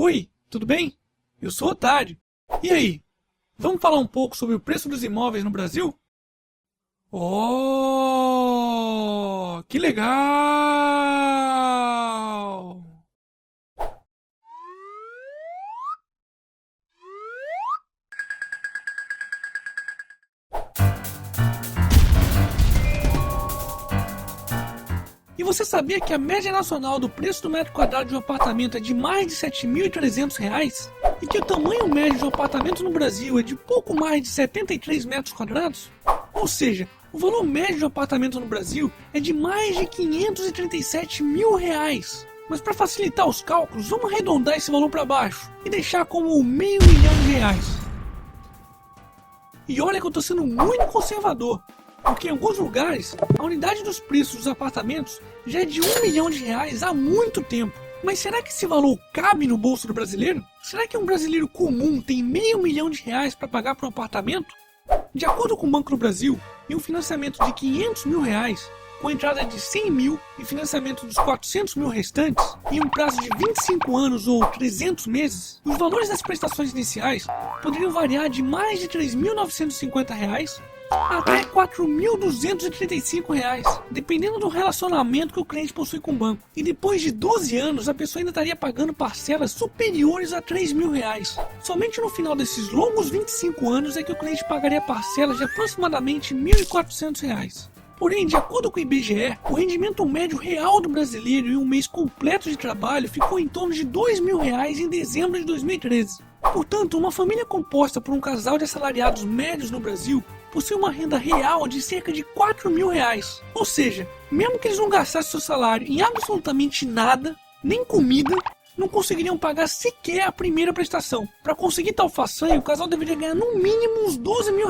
Oi, tudo bem? Eu sou o Otário. E aí, vamos falar um pouco sobre o preço dos imóveis no Brasil? Oh, que legal! E você sabia que a média nacional do preço do metro quadrado de um apartamento é de mais de R$ 7.300? E que o tamanho médio de um apartamento no Brasil é de pouco mais de 73 metros quadrados? Ou seja, o valor médio de um apartamento no Brasil é de mais de R$ 537 mil. Mas para facilitar os cálculos, vamos arredondar esse valor para baixo e deixar como R$500 mil. E olha que eu estou sendo muito conservador, porque em alguns lugares a unidade dos preços dos apartamentos já é de R$1 milhão há muito tempo. Mas será que esse valor cabe no bolso do brasileiro? Será que um brasileiro comum tem R$500 mil para pagar por um apartamento? De acordo com o Banco do Brasil, em um financiamento de R$500 mil, com entrada de 100 mil e financiamento dos 400 mil restantes, em um prazo de 25 anos ou 300 meses, os valores das prestações iniciais poderiam variar de mais de R$ 3.950 até R$ 4.235, dependendo do relacionamento que o cliente possui com o banco. E depois de 12 anos, a pessoa ainda estaria pagando parcelas superiores a R$ 3 mil. Somente no final desses longos 25 anos é que o cliente pagaria parcelas de aproximadamente R$ 1.400. Porém, de acordo com o IBGE, o rendimento médio real do brasileiro em um mês completo de trabalho ficou em torno de R$ 2 mil em dezembro de 2013. Portanto, uma família composta por um casal de assalariados médios no Brasil possui uma renda real de cerca de R$ 4 mil. Ou seja, mesmo que eles não gastassem seu salário em absolutamente nada, nem comida, não conseguiriam pagar sequer a primeira prestação. Para conseguir tal façanha, o casal deveria ganhar no mínimo uns R$ 12 mil.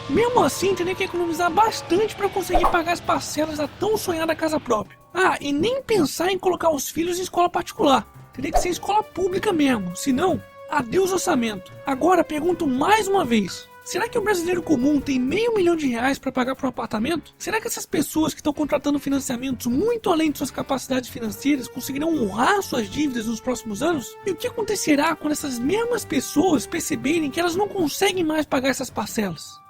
Mesmo assim, teria que economizar bastante para conseguir pagar as parcelas da tão sonhada casa própria. Ah, e nem pensar em colocar os filhos em escola particular. Teria que ser escola pública mesmo, senão, adeus orçamento. Agora pergunto mais uma vez. Será que o brasileiro comum tem R$500 mil para pagar por um apartamento? Será que essas pessoas que estão contratando financiamentos muito além de suas capacidades financeiras conseguirão honrar suas dívidas nos próximos anos? E o que acontecerá quando essas mesmas pessoas perceberem que elas não conseguem mais pagar essas parcelas?